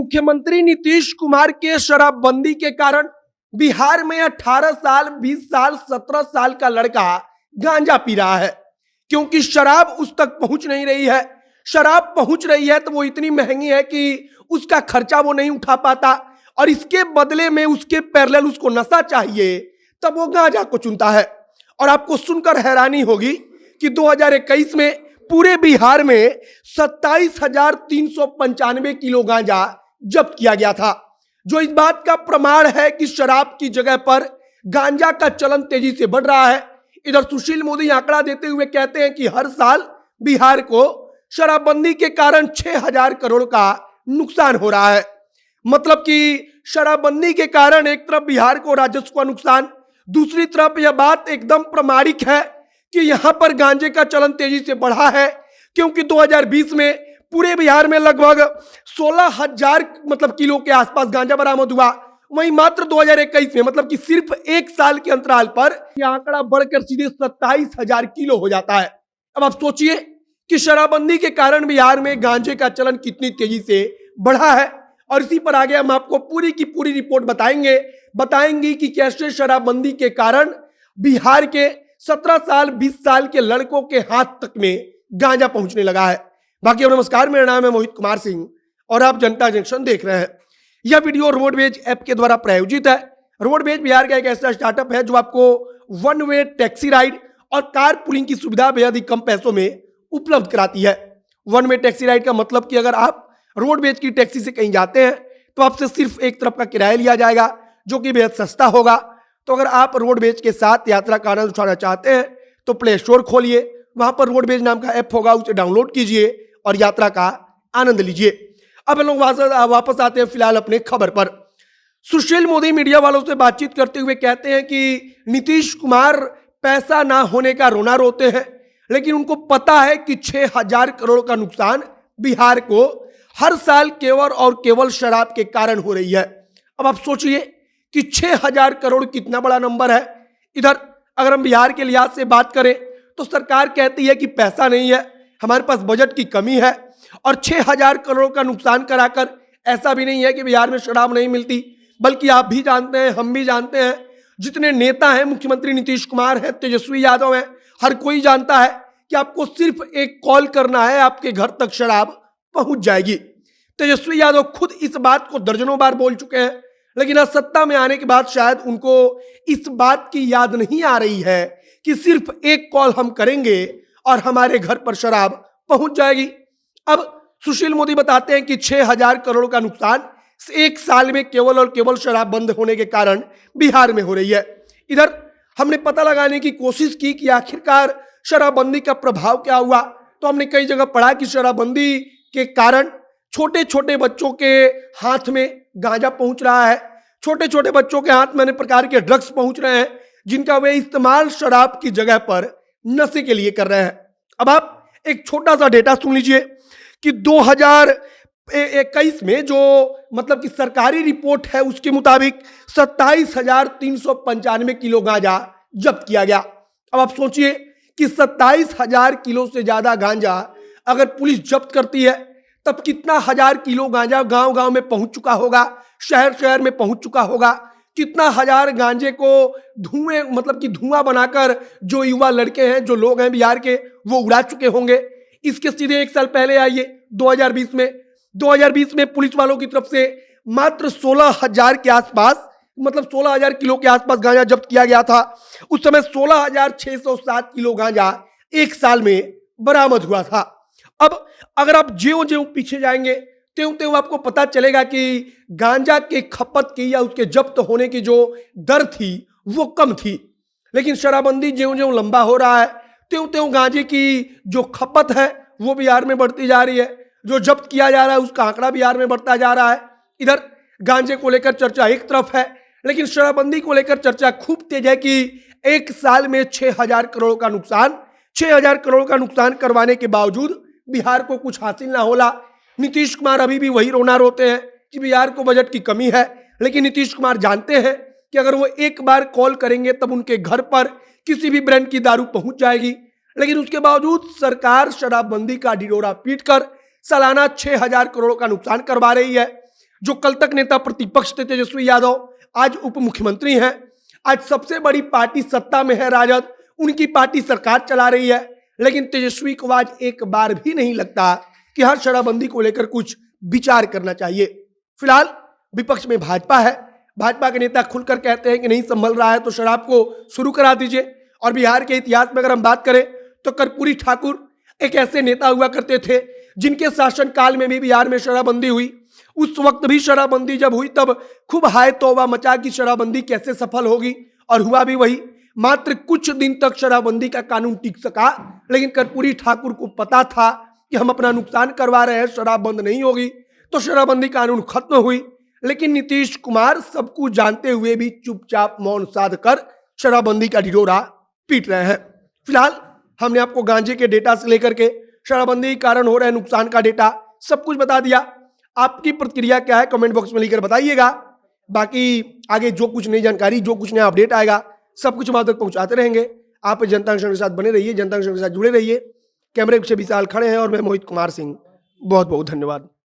मुख्यमंत्री नीतीश कुमार के शराबबंदी के कारण बिहार में 18 साल, 20 साल, 17 साल का लड़का गांजा पी रहा है, क्योंकि शराब उस तक पहुंच नहीं रही है। शराब पहुंच रही है तो वो इतनी महंगी है कि उसका खर्चा वो नहीं उठा पाता, और इसके बदले में उसके पैरेलल उसको नशा चाहिए, तब वो गांजा को चुनता है। और आपको सुनकर हैरानी होगी कि 2021 में पूरे बिहार में 27,395 किलो गांजा जब्त किया गया था, जो इस बात का प्रमाण है कि शराब की जगह पर गांजा का चलन तेजी से बढ़ रहा है। इधर सुशील मोदी आंकड़ा देते हुए कहते हैं कि हर साल बिहार को शराबबंदी के कारण 6,000 करोड़ का नुकसान हो रहा है। मतलब कि शराबबंदी के कारण एक तरफ बिहार को राजस्व का नुकसान, दूसरी तरफ यह बात एकदम प्रमाणिक है कि यहां पर गांजे का चलन तेजी से बढ़ा है, क्योंकि 2020 में पूरे बिहार में लगभग 16,000 किलो के आसपास गांजा बरामद हुआ। वहीं मात्र 2021 में मतलब कि सिर्फ एक साल के अंतराल पर यह आंकड़ा बढ़कर सीधे 27,000 किलो हो जाता है। अब आप सोचिए कि शराबबंदी के कारण बिहार में गांजे का चलन कितनी तेजी से बढ़ा है। और इसी पर आगे हम आपको पूरी की पूरी रिपोर्ट बताएंगे कि कैसे शराबबंदी के कारण बिहार के 17 साल 20 साल के लड़कों के हाथ तक में गांजा पहुंचने लगा है। बाकी नमस्कार, मेरा नाम है मोहित कुमार सिंह और आप जनता जंक्शन देख रहे हैं। यह वीडियो रोडवेज ऐप के द्वारा प्रायोजित है। रोडवेज बिहार का एक ऐसा स्टार्टअप है जो आपको वन वे टैक्सी राइड और कार पुलिंग की सुविधा बेहद ही कम पैसों में उपलब्ध कराती है। वन वे टैक्सी राइड का मतलब कि अगर आप रोडवेज की टैक्सी से कहीं जाते हैं तो आपसे सिर्फ एक तरफ का किराया लिया जाएगा, जो कि बेहद सस्ता होगा। तो अगर आप रोडवेज के साथ यात्रा का आनंद उठाना चाहते हैं तो प्ले स्टोर खोलिए, वहां पर रोडवेज नाम का ऐप होगा, उसे डाउनलोड कीजिए और यात्रा का आनंद लीजिए। अब हम लोग वापस आते हैं फिलहाल अपने खबर पर। सुशील मोदी मीडिया वालों से बातचीत करते हुए कहते हैं कि नीतीश कुमार पैसा ना होने का रोना रोते हैं, लेकिन उनको पता है कि 6,000 करोड़ का नुकसान बिहार को हर साल केवल और केवल शराब के कारण हो रही है। अब आप सोचिए कि 6,000 करोड़ कितना बड़ा नंबर है। इधर अगर हम बिहार के लिहाज से बात करें तो सरकार कहती है कि पैसा नहीं है, हमारे पास बजट की कमी है, और 6,000 करोड़ का नुकसान कराकर ऐसा भी नहीं है कि बिहार में शराब नहीं मिलती, बल्कि आप भी जानते हैं, हम भी जानते हैं, जितने नेता हैं, मुख्यमंत्री नीतीश कुमार है, तेजस्वी यादव है, हर कोई जानता है कि आपको सिर्फ एक कॉल करना है, आपके घर तक शराब पहुंच जाएगी। तेजस्वी यादव खुद इस बात को दर्जनों बार बोल चुके हैं, लेकिन आज सत्ता में आने के बाद शायद उनको इस बात की याद नहीं आ रही है कि सिर्फ एक कॉल हम करेंगे और हमारे घर पर शराब पहुंच जाएगी। अब सुशील मोदी बताते हैं कि 6,000 करोड़ का नुकसान एक साल में केवल और केवल शराब बंद होने के कारण बिहार में हो रही है। इधर हमने पता लगाने की कोशिश की कि आखिरकार शराबबंदी का प्रभाव क्या हुआ, तो हमने कई जगह पढ़ा कि शराबबंदी के कारण छोटे छोटे बच्चों के हाथ में गांजा पहुंच रहा है, छोटे छोटे बच्चों के हाथ में अन्य प्रकार के ड्रग्स पहुंच रहे हैं, जिनका वे इस्तेमाल शराब की जगह पर नशे के लिए कर रहे हैं। अब आप एक छोटा सा डेटा सुन लीजिए कि 2021 में जो कि सरकारी रिपोर्ट है, उसके मुताबिक 27,395 किलो गांजा जब्त किया गया। अब आप सोचिए कि 27,000 किलो से ज्यादा गांजा अगर पुलिस जब्त करती है, तब कितना हजार किलो गांजा गांव गांव में पहुंच चुका होगा, शहर शहर में पहुंच चुका होगा, कितना हजार गांजे को धुआं बनाकर जो युवा लड़के हैं, जो लोग हैं बिहार के, वो उड़ा चुके होंगे। इसके सीधे एक साल पहले आइए 2020 में पुलिस वालों की तरफ से मात्र 16,000 के आसपास 16,000 किलो के आसपास गांजा जब्त किया गया था। उस समय 16,607 किलो गांजा एक साल में बरामद हुआ था। अब अगर आप ज्यों पीछे जाएंगे त्यों त्यों आपको पता चलेगा कि गांजा के खपत की या उसके जब्त होने की जो दर थी वो कम थी, लेकिन शराबबंदी ज्यों लंबा हो रहा है त्यों त्यों गांजे की जो खपत है वो बिहार में बढ़ती जा रही है, जो जब्त किया जा रहा है उसका आंकड़ा बिहार में बढ़ता जा रहा है। इधर गांजे को लेकर चर्चा एक तरफ है, लेकिन शराबबंदी को लेकर चर्चा खूब तेज है कि एक साल में 6,000 करोड़ का नुकसान करवाने के बावजूद बिहार को कुछ हासिल ना होला। नीतीश कुमार अभी भी वही रोना रोते हैं कि बिहार को बजट की कमी है, लेकिन नीतीश कुमार जानते हैं कि अगर वो एक बार कॉल करेंगे तब उनके घर पर किसी भी ब्रांड की दारू पहुंच जाएगी। लेकिन उसके बावजूद सरकार शराबबंदी का ढिढोरा पीटकर सालाना 6,000 करोड़ का नुकसान करवा रही है। जो कल तक नेता प्रतिपक्ष थे तेजस्वी यादव, आज उप मुख्यमंत्री हैं। आज सबसे बड़ी पार्टी सत्ता में है राजद, उनकी पार्टी सरकार चला रही है, लेकिन तेजस्वी को आज एक बार भी नहीं लगता कि हर शराबबंदी को लेकर कुछ विचार करना चाहिए। फिलहाल विपक्ष में भाजपा है, भाजपा के नेता खुलकर कहते हैं कि नहीं संभल रहा है तो शराब को शुरू करा दीजिए। और बिहार के इतिहास में अगर हम बात करें तो कर्पूरी ठाकुर एक ऐसे नेता हुआ करते थे जिनके शासनकाल में भी बिहार में शराबबंदी हुई। उस वक्त भी शराबबंदी जब हुई तब खूब हाय तौबा मचा कि शराबबंदी कैसे सफल होगी, और हुआ भी वही। मात्र कुछ दिन तक शराबबंदी का कानून टिक सका, लेकिन कर्पूरी ठाकुर को पता था कि हम अपना नुकसान करवा रहे हैं, शराब बंद नहीं होगी, तो शराबबंदी कानून खत्म हुई। लेकिन नीतीश कुमार सब कुछ जानते हुए भी चुपचाप मौन साध कर शराबबंदी का ढिढोरा पीट रहे हैं। फिलहाल हमने आपको गांजे के डेटा से लेकर के शराबबंदी के कारण हो रहे नुकसान का डेटा सब कुछ बता दिया। आपकी प्रतिक्रिया क्या है कमेंट बॉक्स में लिखकर बताइएगा। बाकी आगे जो कुछ नई जानकारी, जो कुछ नया अपडेट आएगा, सब कुछ हम आप तक पहुंचाते रहेंगे। आप जनता जंक्शन के साथ बने रहिए, जनता जंक्शन के साथ जुड़े रहिए। कैमरे से विशाल खड़े हैं और मैं मोहित कुमार सिंह। बहुत बहुत धन्यवाद।